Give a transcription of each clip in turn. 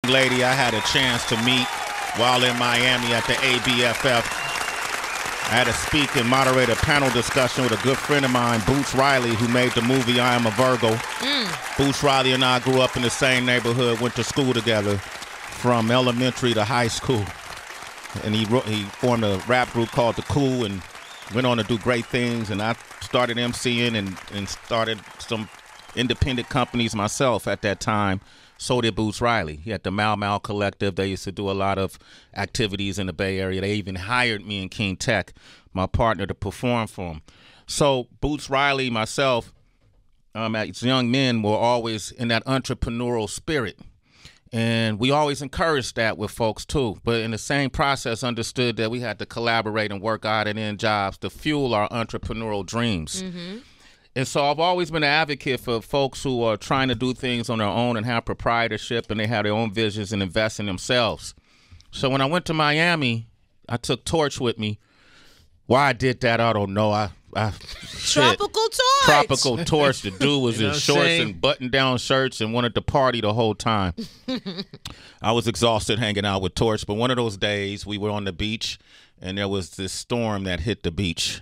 lady I had a chance to meet while in Miami at the ABFF. I had to speak and moderate a panel discussion with a good friend of mine, Boots Riley, who made the movie I Am a Virgo. Boots Riley and I grew up in the same neighborhood, went to school together from elementary to high school. And he formed a rap group called The Cool and went on to do great things. And I started MCing and started some independent companies myself at that time. So did Boots Riley. He had the Mau Mau Collective. They used to do a lot of activities in the Bay Area. They even hired me and King Tech, my partner, to perform for them. So Boots Riley, myself, as young men, were always in that entrepreneurial spirit. And we always encouraged that with folks, too. But in the same process, understood that we had to collaborate and work out and end jobs to fuel our entrepreneurial dreams. And so I've always been an advocate for folks who are trying to do things on their own and have proprietorship and they have their own visions and invest in themselves. So when I went to Miami, I took Torch with me. Why I did that, I don't know. Tropical Torch. Tropical Torch. The dude was in shorts and button-down shirts and wanted to party the whole time. I was exhausted hanging out with Torch, but one of those days we were on the beach and there was this storm that hit the beach.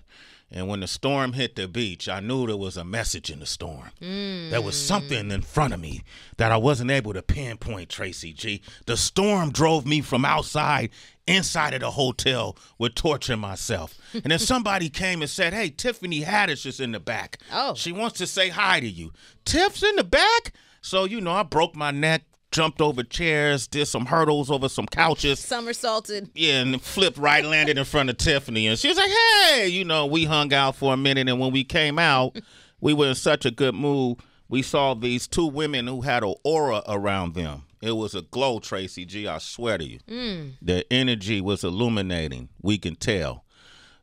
And when the storm hit the beach, I knew there was a message in the storm. There was something in front of me that I wasn't able to pinpoint, Tracy G. The storm drove me from outside, inside of the hotel with Torch and myself. And then somebody came and said, hey, Tiffany Haddish is in the back. Oh. She wants to say hi to you. Tiff's in the back? So, I broke my neck, jumped over chairs, did some hurdles over some couches. Somersaulted. Yeah, and flipped right, landed in front of Tiffany. And she was like, hey, we hung out for a minute. And when we came out, we were in such a good mood. We saw these two women who had an aura around them. It was a glow, Tracy G, I swear to you. Their energy was illuminating. We can tell.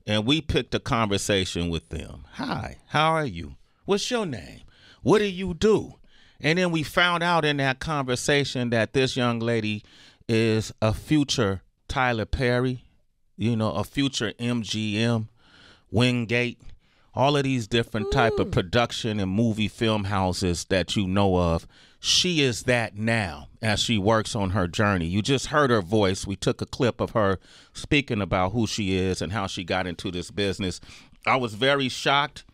And we picked a conversation with them. Hi, how are you? What's your name? What do you do? And then we found out in that conversation that this young lady is a future Tyler Perry, a future MGM, Wingate, all of these different type of production and movie film houses that you know of. She is that now as she works on her journey. You just heard her voice. We took a clip of her speaking about who she is and how she got into this business. I was very shocked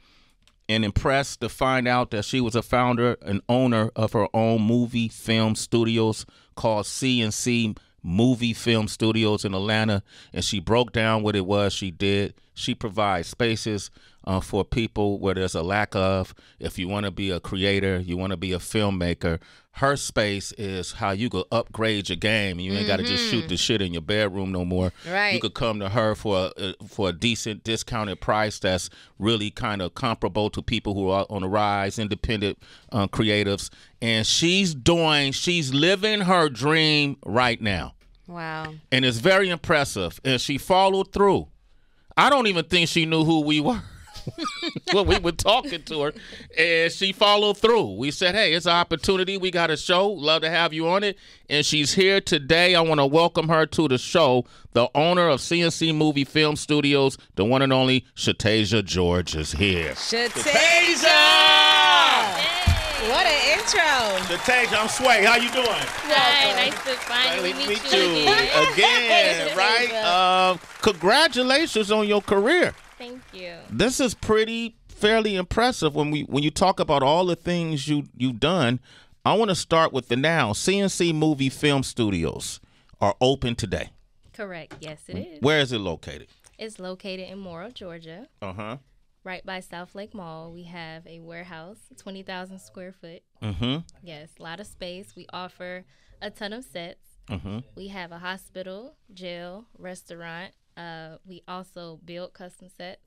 and impressed to find out that she was a founder and owner of her own movie film studios called CNC Movie Film Studios in Atlanta. And she broke down what it was she did. She provides spaces for people where there's a lack of. If you want to be a creator, you want to be a filmmaker, her space is how you could upgrade your game. You ain't got to just shoot the shit in your bedroom no more. Right. You could come to her for a decent discounted price that's really kind of comparable to people who are on the rise, independent creatives. And she's living her dream right now. Wow. And it's very impressive. And she followed through. I don't even think she knew who we were. Well, we were talking to her, and she followed through. We said, hey, it's an opportunity. We got a show. Love to have you on it. And she's here today. I want to welcome her to the show. The owner of CNC Movie Film Studios, the one and only Shatasia George is here. Shatasia! What an intro. Shatasia, I'm Sway. How you doing? Hi, nice to finally meet you again, right? Congratulations on your career. Thank you. This is fairly impressive when you talk about all the things you've done. I want to start with the now. CNC Movie Film Studios are open today. Correct. Yes, it is. Where is it located? It's located in Morrow, Georgia. Right by South Lake Mall. We have a warehouse, 20,000 square foot. Yes, a lot of space. We offer a ton of sets. We have a hospital, jail, restaurant. We also build custom sets,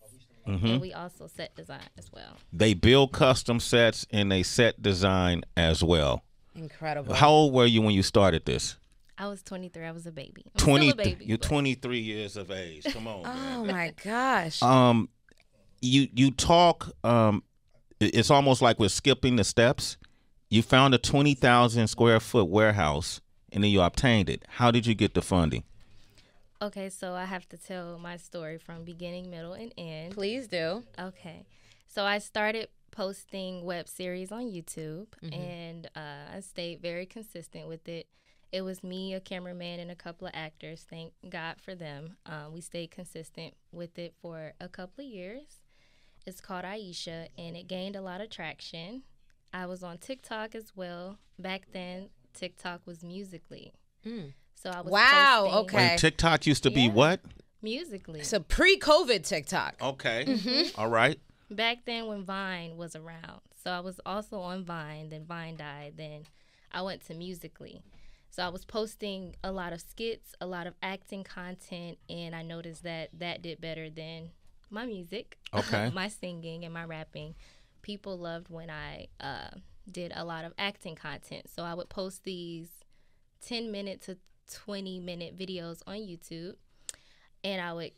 and we also set design as well. They build custom sets and they set design as well. Incredible. How old were you when you started this? I was 23. I was a baby. Still a baby. You're 23 years of age. Come on, man. Oh my gosh. You talk. It's almost like we're skipping the steps. You found a 20,000 square foot warehouse, and then you obtained it. How did you get the funding? Okay, so I have to tell my story from beginning, middle, and end. Please do. Okay. So I started posting web series on YouTube, and I stayed very consistent with it. It was me, a cameraman, and a couple of actors. Thank God for them. We stayed consistent with it for a couple of years. It's called Aisha, and it gained a lot of traction. I was on TikTok as well. Back then, TikTok was Musical.ly. So I was posting. Okay. Wait, TikTok used to be what? Musical.ly. So pre-COVID TikTok. Okay. All right. Back then when Vine was around. So I was also on Vine, then Vine died, then I went to Musical.ly. So I was posting a lot of skits, a lot of acting content, and I noticed that did better than my music, my singing and my rapping. People loved when I did a lot of acting content. So I would post these 10-minute to 20-minute videos on YouTube, and I would,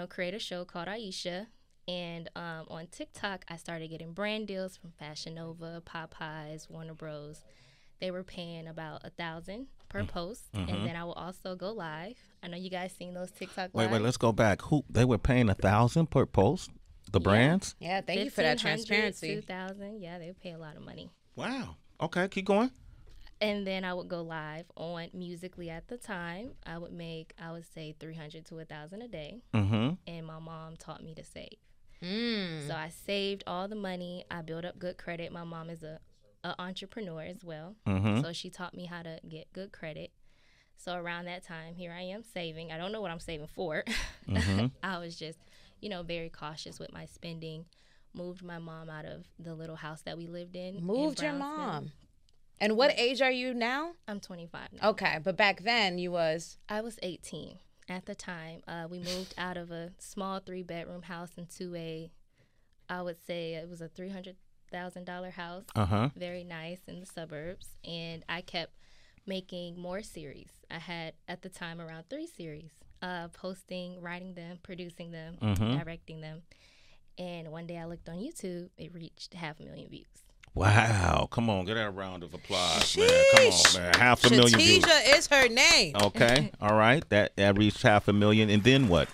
create a show called Aisha. And on TikTok, I started getting brand deals from Fashion Nova, Popeyes, Warner Bros. They were paying about $1,000 per post, and then I will also go live. I know you guys seen those TikTok live. Wait, let's go back. They were paying $1,000 per post? The brands? Yeah, thank you for that transparency. $2,000. Yeah, they pay a lot of money. Wow. Okay, keep going. And then I would go live on Musical.ly at the time. I would make, I would say, $300 to $1,000 a day. And my mom taught me to save. So I saved all the money. I built up good credit. My mom is a entrepreneur as well. So she taught me how to get good credit. So around that time, here I am saving. I don't know what I'm saving for. I was just, very cautious with my spending. Moved my mom out of the little house that we lived in. Moved your mom. And what age are you now? I'm 25 now. Okay, but back then you was? I was 18 at the time. We moved out of a small 3-bedroom house into I would say it was a $300,000 house. Very nice in the suburbs. And I kept making more series. I had, at the time, around 3 series. Posting, writing them, producing them, directing them. And one day I looked on YouTube, it reached 500,000 views. Wow. Come on, get that a round of applause, man. Come on, man. 500,000 views. Shatisha is her name. Okay. All right. That reached 500,000. And then what?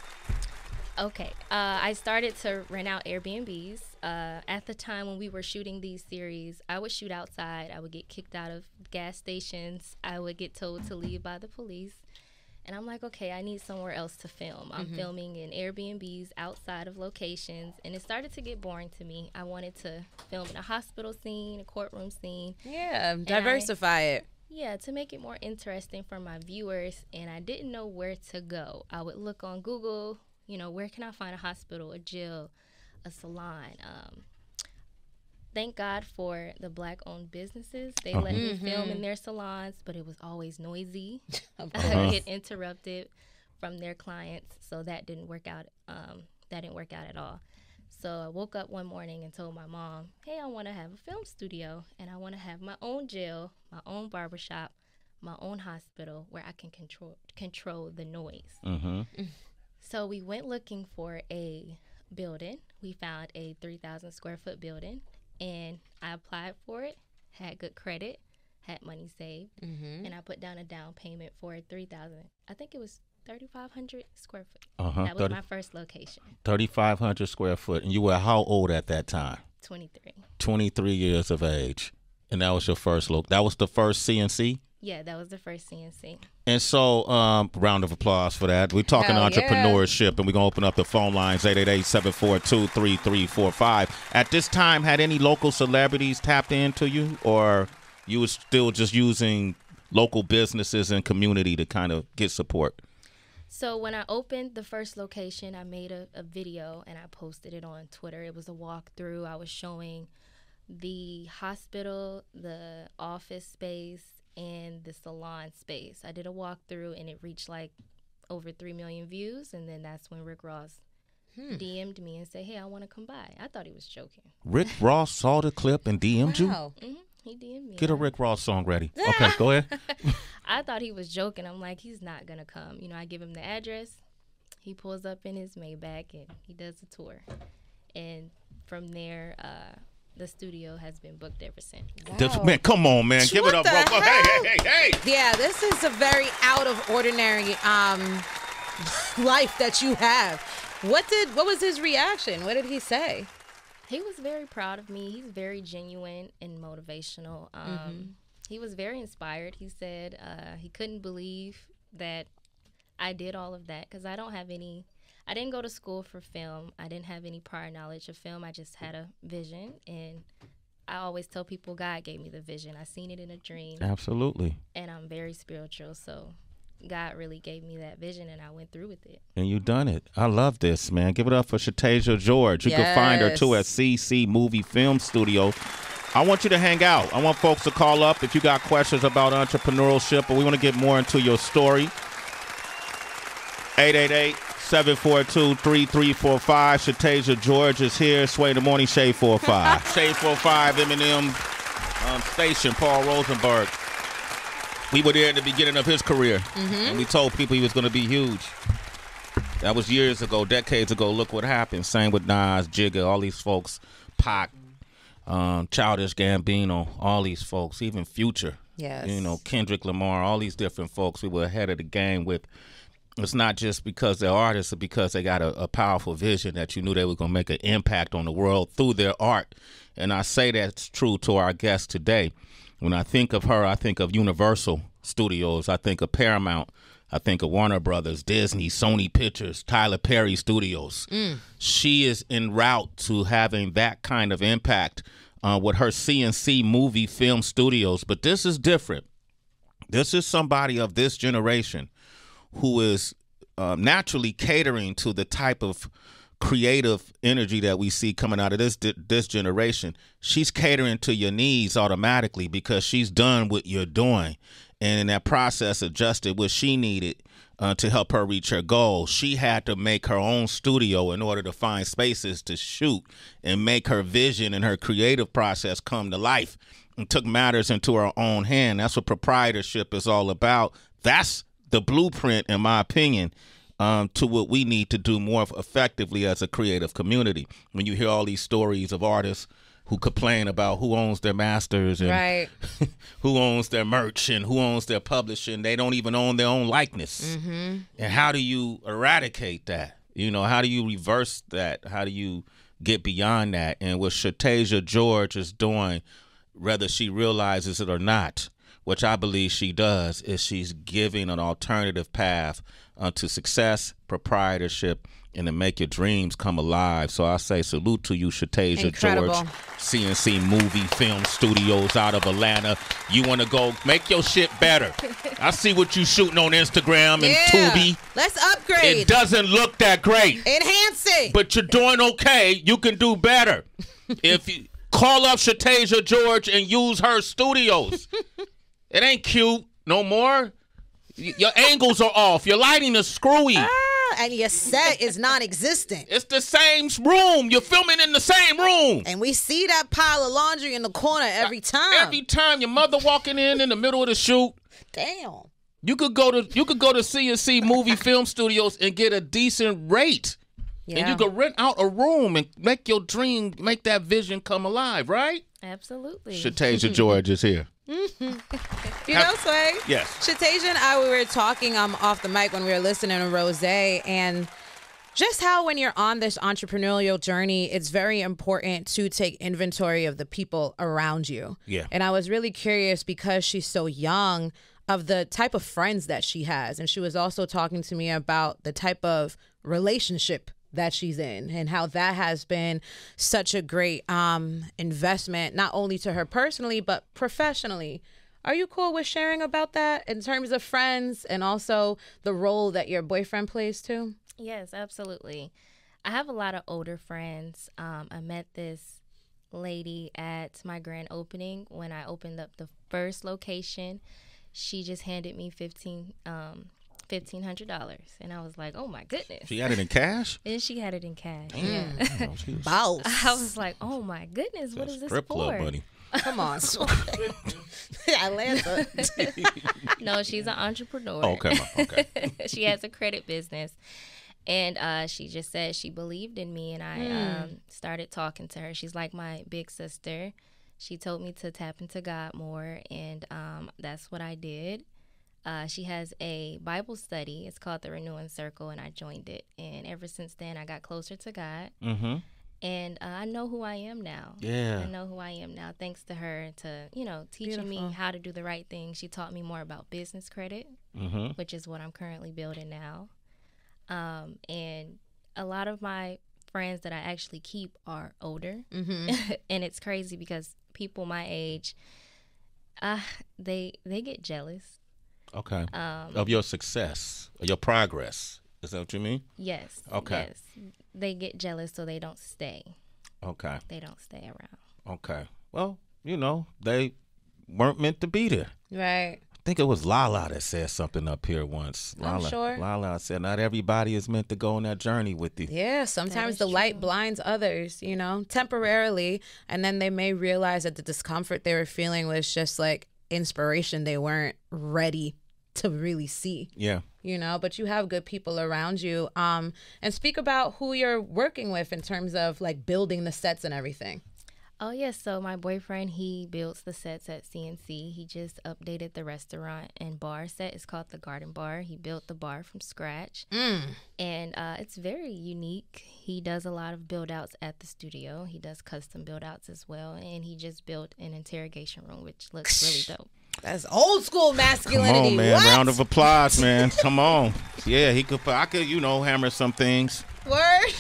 Okay. I started to rent out Airbnbs. At the time when we were shooting these series, I would shoot outside. I would get kicked out of gas stations. I would get told to leave by the police. And I'm like, okay, I need somewhere else to film. I'm filming in Airbnbs outside of locations, and it started to get boring to me. I wanted to film in a hospital scene, a courtroom scene. Yeah, diversify it. Yeah, to make it more interesting for my viewers, and I didn't know where to go. I would look on Google, where can I find a hospital, a jail, a salon? Thank God for the Black-owned businesses. They let me film in their salons, but it was always noisy. I would get interrupted from their clients, so that didn't work out. That didn't work out at all. So I woke up one morning and told my mom, "Hey, I want to have a film studio, and I want to have my own jail, my own barbershop, my own hospital, where I can control the noise." So we went looking for a building. We found a 3,000 square foot building. And I applied for it, had good credit, had money saved, and I put down a down payment for 3,000. I think it was 3,500 square foot. That was my first location. 3,500 square foot. And you were how old at that time? 23. 23 years of age. And that was your first look. That was the first CNC? Yeah, that was the first CNC. And so, round of applause for that. We're talking entrepreneurship, and we're going to open up the phone lines, 888-742-3345. At this time, had any local celebrities tapped into you, or you were still just using local businesses and community to kind of get support? So when I opened the first location, I made a video, and I posted it on Twitter. It was a walkthrough. I was showing the hospital, the office space, and the salon space. I did a walkthrough, and it reached like over 3 million views, and then that's when Rick Ross DM'd me and said, "Hey, I want to come by." I thought he was joking. Rick Ross saw the clip and DM'd you? He DM'd me. Get a Rick Ross song ready. Okay, go ahead. I thought he was joking. I'm like, he's not going to come. I give him the address. He pulls up in his Maybach, and he does the tour. And from there, the studio has been booked ever since. Wow. Man, come on, man. Give it up, bro. Hey. Yeah, this is a very out of ordinary life that you have. What was his reaction? What did he say? He was very proud of me. He's very genuine and motivational. He was very inspired. He said he couldn't believe that I did all of that because I didn't go to school for film. I didn't have any prior knowledge of film. I just had a vision, and I always tell people God gave me the vision. I seen it in a dream. Absolutely. And I'm very spiritual, so God really gave me that vision, and I went through with it. And you done it. I love this, man. Give it up for Shatasia George. You can find her, too, at CC Movie Film Studio. I want you to hang out. I want folks to call up if you got questions about entrepreneurship, or we want to get more into your story. 888-742-3345. Shatasia George is here. Sway in the Morning, Shade 45. Shade 45, Eminem station, Paul Rosenberg. We were there at the beginning of his career, and we told people he was going to be huge. That was years ago, decades ago. Look what happened. Same with Nas, Jigga, all these folks, Pac, Childish Gambino, all these folks, even Future. Yes. You know, Kendrick Lamar, all these different folks we were ahead of the game with. It's not just because they're artists, but because they got a powerful vision that you knew they were going to make an impact on the world through their art. And I say that's true to our guest today. When I think of her, I think of Universal Studios. I think of Paramount. I think of Warner Brothers, Disney, Sony Pictures, Tyler Perry Studios. She is en route to having that kind of impact with her CNC Movie Film Studios. But this is different. This is somebody of this generation who is naturally catering to the type of creative energy that we see coming out of this generation. She's catering to your needs automatically because she's done what you're doing, and in that process adjusted what she needed to help her reach her goal. She had to make her own studio in order to find spaces to shoot and make her vision and her creative process come to life, and took matters into her own hand. That's what proprietorship is all about. That's the blueprint, in my opinion, to what we need to do more effectively as a creative community. When you hear all these stories of artists who complain about who owns their masters and who owns their merch and who owns their publishing, they don't even own their own likeness. And how do you eradicate that? You know, how do you reverse that? How do you get beyond that? And what Shatasia George is doing, whether she realizes it or not, which I believe she does, is she's giving an alternative path to success, proprietorship, and to make your dreams come alive. So I say salute to you, Shatasia George, CNC Movie Film Studios out of Atlanta. You want to go make your shit better. I see what you shooting on Instagram and Tubi. Let's upgrade. It doesn't look that great. Enhance it. But you're doing okay. You can do better. If you call up Shatasia George and use her studios. It ain't cute no more. Your angles are off. Your lighting is screwy. And your set is non-existent. It's the same room. You're filming in the same room. And we see that pile of laundry in the corner every time. Every time your mother walking in the middle of the shoot. Damn. You could go to CNC Movie Film Studios and get a decent rate. Yeah. And you could rent out a room and make your dream, make that vision come alive, right? Absolutely. Shatasia George is here. You know, Sway? Yes. Shatasia and I, we were talking off the mic when we were listening to Rose, and just how when you're on this entrepreneurial journey, it's very important to take inventory of the people around you. Yeah. And I was really curious, because she's so young, of the type of friends that she has. And she was also talking to me about the type of relationship that she's in and how that has been such a great investment, not only to her personally, but professionally. Are you cool with sharing about that in terms of friends and also the role that your boyfriend plays too? Yes, absolutely. I have a lot of older friends. I met this lady at my grand opening when I opened up the first location. She just handed me $1,500, and I was like, "Oh my goodness!" She had it in cash. And she had it in cash. Damn. Yeah. Boss. I was like, "Oh my goodness, what is this strip for?" Club, buddy. Come on, Atlanta. No, she's an entrepreneur. Oh, okay. She has a credit business, and she just said she believed in me, and I started talking to her. She's like my big sister. She told me to tap into God more, and that's what I did. She has a Bible study. It's called the Renewing Circle, and I joined it. And ever since then, I got closer to God. And I know who I am now. Yeah. I know who I am now thanks to her to, teaching me how to do the right thing. She taught me more about business credit, which is what I'm currently building now. And a lot of my friends that I actually keep are older. And it's crazy because people my age, they get jealous. Okay. Of your success, your progress. Is that what you mean? Yes. Okay. Yes. They get jealous, so they don't stay. Okay. They don't stay around. Okay. Well, they weren't meant to be there. Right. I think it was Lala that said something up here once. I'm sure. Lala said, not everybody is meant to go on that journey with you. Yeah, sometimes the light blinds others, temporarily. And then they may realize that the discomfort they were feeling was just like inspiration they weren't ready to really see. Yeah. But you have good people around you. And speak about who you're working with in terms of like building the sets and everything. Oh, yes. So my boyfriend, he builds the sets at CNC. He just updated the restaurant and bar set. It's called the Garden Bar. He built the bar from scratch. And it's very unique. He does a lot of build outs at the studio. He does custom build outs as well. And he just built an interrogation room, which looks really dope. That's old school masculinity. Come on, man. What? Round of applause, man. Come on. Yeah, I could, hammer some things. Word.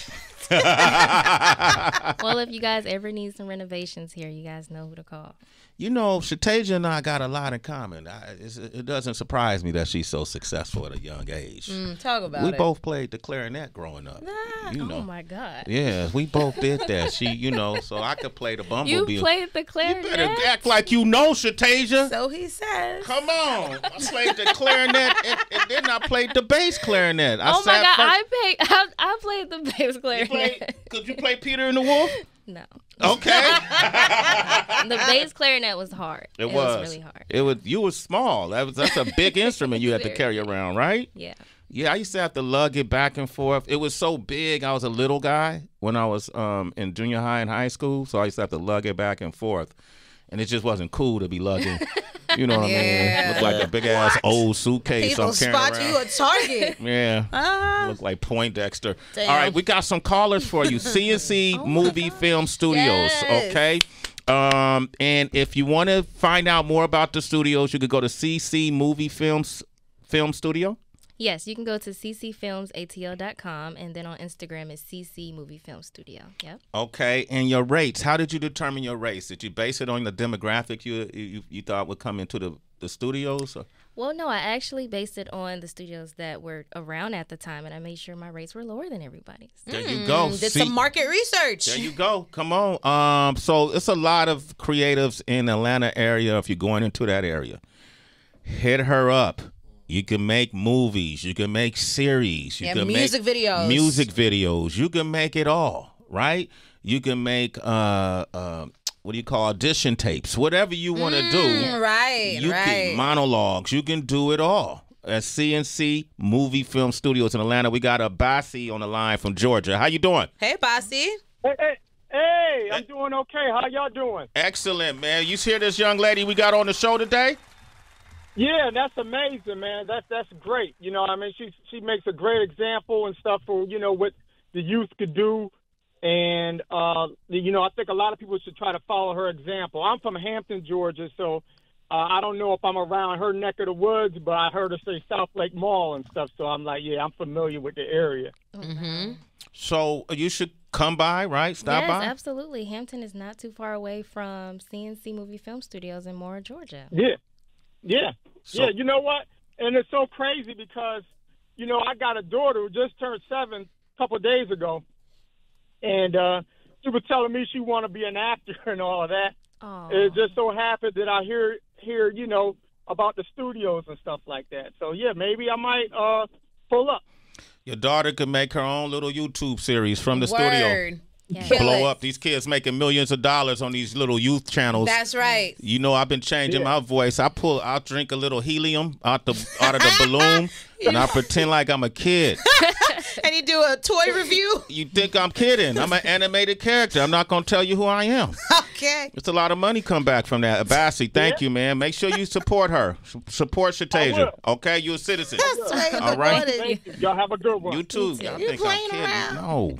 Well, if you guys ever need some renovations here, you guys know who to call. Shatasia and I got a lot in common. It doesn't surprise me that she's so successful at a young age. Talk about we it. both played the clarinet growing up. Oh, my God. Yeah, we both did that. She, so I could play the bumblebee. You played the clarinet? You better act like you know, Shatasia. So he says. Come on. I played the clarinet and then I played the bass clarinet. Oh, my God. I played the bass clarinet. Could you play Peter and the Wolf? No. Okay. The bass clarinet was hard. It was really hard. You were small. That's a big instrument you had to carry around, right? Yeah. Yeah, I used to have to lug it back and forth. It was so big. I was a little guy when I was in junior high and high school, so I used to have to lug it back and forth. And it just wasn't cool to be lugging. You know what I mean? Looked like a big ass old suitcase. People I'm carrying spot around. you a target. Yeah. Look like Poindexter. Damn. All right, we got some callers for you. CNC Movie Film Studios. Yes. Okay. And if you want to find out more about the studios, you could go to CC Movie Film Studio. Yes, you can go to ccfilmsatl.com, and then on Instagram is CC Movie Film Studio. Yep. Okay, and your rates. How did you determine your rates? Did you base it on the demographic you thought would come into the studios? Or? Well, no, I actually based it on the studios that were around at the time, and I made sure my rates were lower than everybody's. There you go. Did some market research. There you go. Come on. So it's a lot of creatives in the Atlanta area. If you're going into that area, hit her up. You can make movies. You can make series. You can music make videos. Music videos. You can make it all, right? You can make what do you call audition tapes? Whatever you want to do. Right. You can monologues. You can do it all. At CNC Movie Film Studios in Atlanta, we got a Bassi on the line from Georgia. How you doing? Hey, Bassi. Hey, I'm doing okay. How y'all doing? Excellent, man. You hear this young lady we got on the show today? Yeah, that's amazing, man. That's great. I mean, she makes a great example and stuff for, what the youth could do. And, I think a lot of people should try to follow her example. I'm from Hampton, Georgia, so I don't know if I'm around her neck of the woods, but I heard her say South Lake Mall and stuff. So I'm like, yeah, I'm familiar with the area. Mm-hmm. So you should come by, right? Stop by? Yes, absolutely. Hampton is not too far away from CNC Movie Film Studios in Mora, Georgia. Yeah. Yeah, you know what? And it's so crazy because, I got a daughter who just turned 7 a couple of days ago. And she was telling me she want to be an actor and all of that. Aww. It just so happened that I hear about the studios and stuff like that. So, yeah, maybe I might pull up. Your daughter could make her own little YouTube series from the studio. Yeah. Blow up. These kids making millions of dollars on these little youth channels. That's right. I've been changing my voice. I'll drink a little helium out of the balloon, and I pretend like I'm a kid. And you do a toy review? You think I'm kidding? I'm an animated character. I'm not gonna tell you who I am. Okay. It's a lot of money come back from that. Bassi, thank you, man. Make sure you support her. Support Shatasia. Okay, you're a citizen. That's right. All right. Thank you. Y'all have a good one. You too. You I think I'm playing kidding. around? No.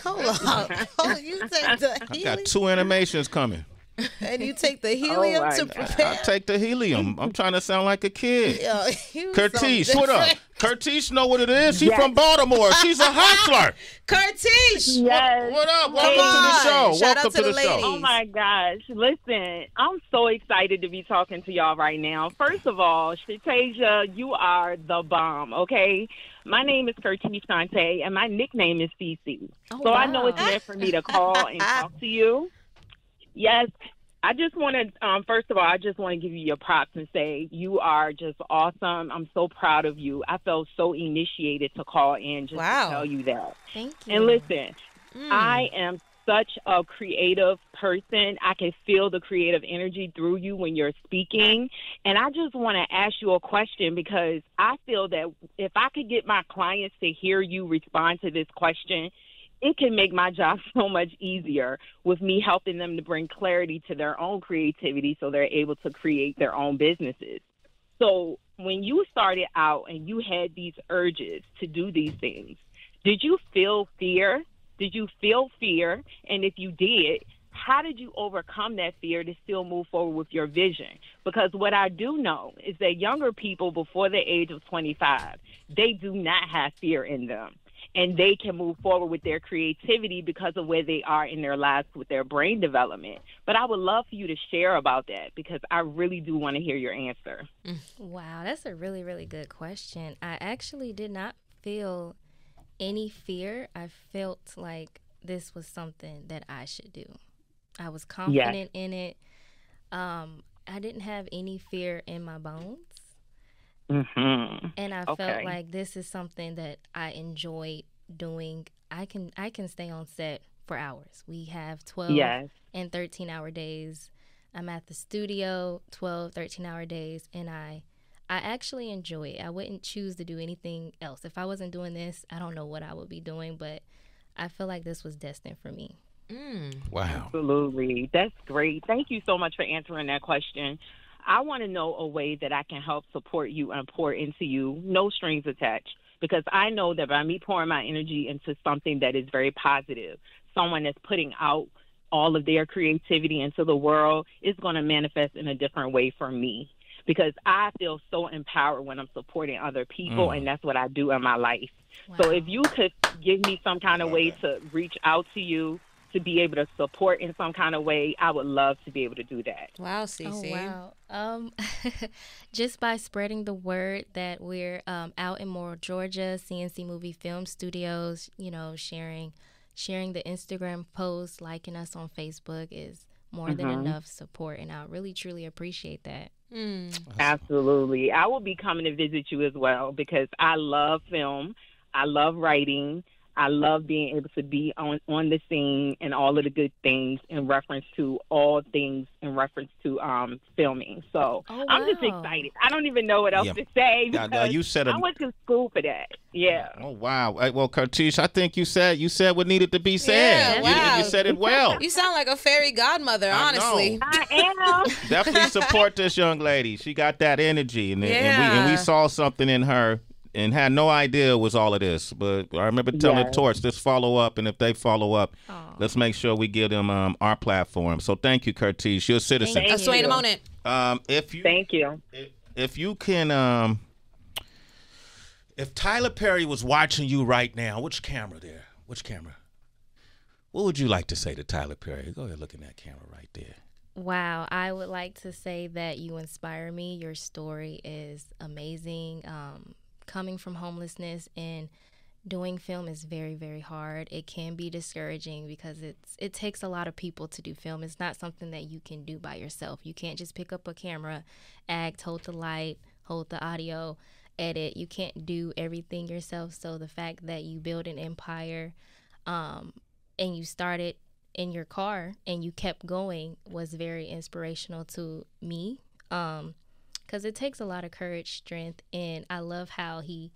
Hold on. Oh, you take the I helium. got 2 animations coming. And you take the helium to prepare. I take the helium. I'm trying to sound like a kid. Yo, Curtice, what up? Curtice know what it is. She's from Baltimore. She's a hustler. Curtice. Yes. What up? Welcome to the show. Shout Welcome out to the show. ladies. Oh my gosh. Listen, I'm so excited to be talking to y'all right now. First of all, Shatasia, you are the bomb, okay? My name is Curtice Shante, and my nickname is Cece. Oh, so wow. I know it's meant for me to call and talk to you. Yes. I just want to, first of all, I just want to give you your props and say you are just awesome. I'm so proud of you. I felt so initiated to call in just to tell you that. Thank you. And listen, I am such a creative person. I can feel the creative energy through you when you're speaking. And I just want to ask you a question because I feel that if I could get my clients to hear you respond to this question, it can make my job so much easier with me helping them to bring clarity to their own creativity so they're able to create their own businesses. So when you started out and you had these urges to do these things, did you feel fear? Did you feel fear? And if you did, how did you overcome that fear to still move forward with your vision? Because what I do know is that younger people before the age of 25, they do not have fear in them. And they can move forward with their creativity because of where they are in their lives with their brain development. But I would love for you to share about that because I really do want to hear your answer. Wow, that's a really, really good question. I actually did not feel any fear. I felt like this was something that I should do. I was confident in it. I didn't have any fear in my bones. Mm-hmm. And I felt like this is something that I enjoyed doing. I can stay on set for hours. We have 12 and 13-hour days. I'm at the studio 12, 13-hour days, and I actually enjoy it. I wouldn't choose to do anything else. If I wasn't doing this, I don't know what I would be doing, but I feel like this was destined for me. Wow. Absolutely. That's great. Thank you so much for answering that question. I want to know a way that I can help support you and pour into you, no strings attached, because I know that by me pouring my energy into something that is very positive, someone that's putting out all of their creativity into the world is going to manifest in a different way for me because I feel so empowered when I'm supporting other people, and that's what I do in my life. Wow. So if you could give me some kind of way to reach out to you, to be able to support in some kind of way, I would love to be able to do that. Wow, Cece. Oh, wow. Just by spreading the word that we're out in Mora, Georgia, CNC Movie Film Studios, you know, sharing the Instagram posts, liking us on Facebook is more than enough support, and I really, truly appreciate that. Absolutely. I will be coming to visit you as well because I love film. I love writing. I love being able to be on the scene and all of the good things in reference to all things in reference to filming. So I'm just excited. I don't even know what else to say because you said I went to school for that. Yeah. Oh, wow. Well, Curtice, I think you said what needed to be said. Yeah, wow. You said it well. You sound like a fairy godmother, honestly. I am. Definitely support this young lady. She got that energy, and we saw something in her and had no idea it was all of this. But I remember telling Torch, let's follow up, and if they follow up, let's make sure we give them our platform. So thank you, Curtice. You're a citizen. Let's wait a moment. Thank you. If you can, if Tyler Perry was watching you right now, which camera? What would you like to say to Tyler Perry? Go ahead, look in that camera right there. Wow, I would like to say that you inspire me. Your story is amazing. Coming from homelessness and doing film is very, very hard. It can be discouraging because it takes a lot of people to do film. It's not something that you can do by yourself. You can't just pick up a camera, act, hold the light, hold the audio, edit. You can't do everything yourself. So the fact that you build an empire and you started in your car and you kept going was very inspirational to me. Because it takes a lot of courage, strength, and I love how he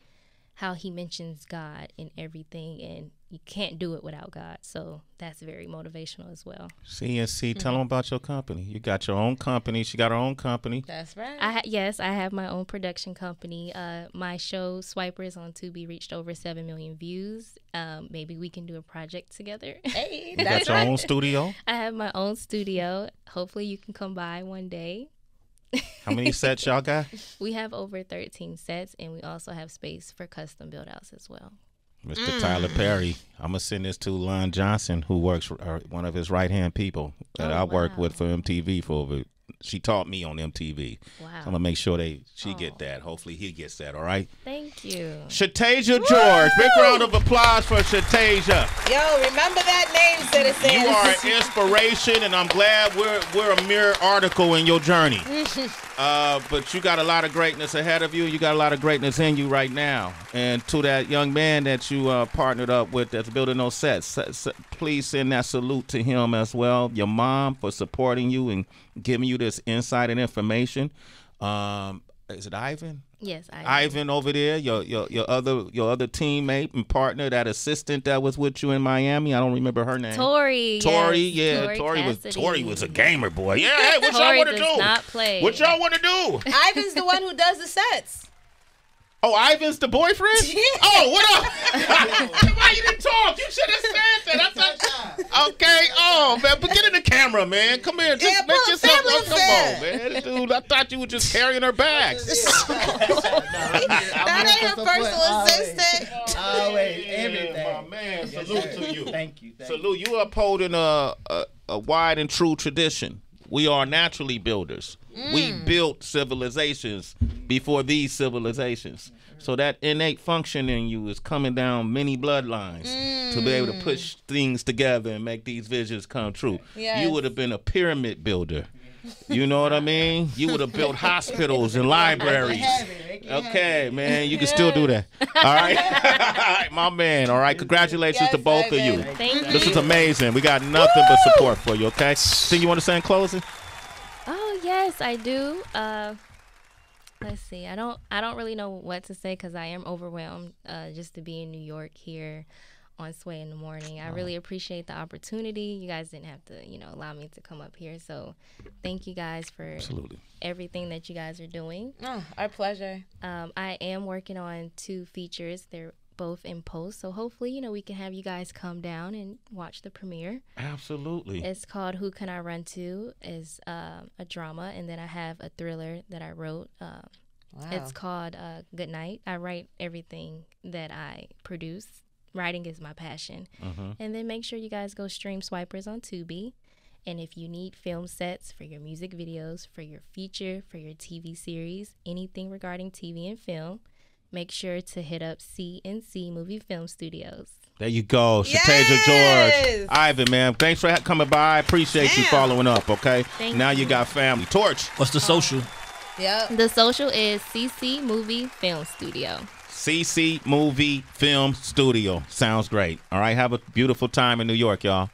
how he mentions God in everything, and you can't do it without God. So that's very motivational as well. CNC, tell them about your company. You got your own company. She got her own company. That's right. Yes, I have my own production company. My show Swipers on Tubi reached over 7 million views. Maybe we can do a project together. Hey, You got your own studio? I have my own studio. Hopefully you can come by one day. How many sets y'all got? We have over 13 sets, and we also have space for custom build outs as well. Mr. Tyler Perry, I'm going to send this to Lon Johnson, who works one of his right-hand people that I worked with for MTV for over. She taught me on MTV. Wow. So I'm going to make sure she get that. Hopefully he gets that, all right? Thank you. Shatasia George. Big round of applause for Shatasia. Yo, remember that name, citizens. You are an inspiration, and I'm glad we're a mirror article in your journey. But you got a lot of greatness ahead of you. You got a lot of greatness in you right now. And to that young man that you partnered up with that's building those sets, please send that salute to him as well. Your mom for supporting you and giving you this insight and information. Is it Ivan? Yes, Ivan over there, your other teammate and partner, that assistant that was with you in Miami. I don't remember her name. Tori. Yes, Tori was a gamer boy. Yeah, hey, what y'all want to do? Not play. What y'all want to do? Ivan's the one who does the sets. Oh, Ivan's the boyfriend? Yeah. Oh, what up? Why you didn't talk? You should have said that. Okay. Oh, man, but get in the camera, man. Come here. Just make yourself look. Come on, man. Dude, I thought you were just carrying her bags. That ain't her personal assistant. Always, everything. My man, salute to you. Thank you. Salute. You upholding a wide and true tradition. We are naturally builders. We built civilizations before these civilizations. So that innate function in you is coming down many bloodlines to be able to push things together and make these visions come true. Yes. You would have been a pyramid builder. You know what I mean? You would have built hospitals and libraries. Okay, man, you can still do that. All right? My man, all right? Congratulations to both of you. Thank you. This is amazing. We got nothing but support for you, okay? Thing you want to say in closing? Oh, yes, I do. Let's see. I don't really know what to say because I am overwhelmed just to be in New York here on Sway in the Morning. I really appreciate the opportunity. You guys didn't have to, allow me to come up here. So thank you guys for everything that you guys are doing. Oh, our pleasure. I am working on 2 features. They're both in post. So hopefully, we can have you guys come down and watch the premiere. Absolutely. It's called Who Can I Run To? Is a drama. And then I have a thriller that I wrote. Wow. It's called Good Night. I write everything that I produce. Writing is my passion. And then make sure you guys go stream Swipers on Tubi. And if you need film sets for your music videos, for your feature, for your TV series, anything regarding TV and film, make sure to hit up CNC Movie Film Studios. There you go. Shatasia George. Ivan, man, thanks for coming by. I appreciate you following up, okay? Now you got family. Torch. What's the social? Yep. The social is CC Movie Film Studio. CC Movie Film Studio. Sounds great. All right, have a beautiful time in New York, y'all.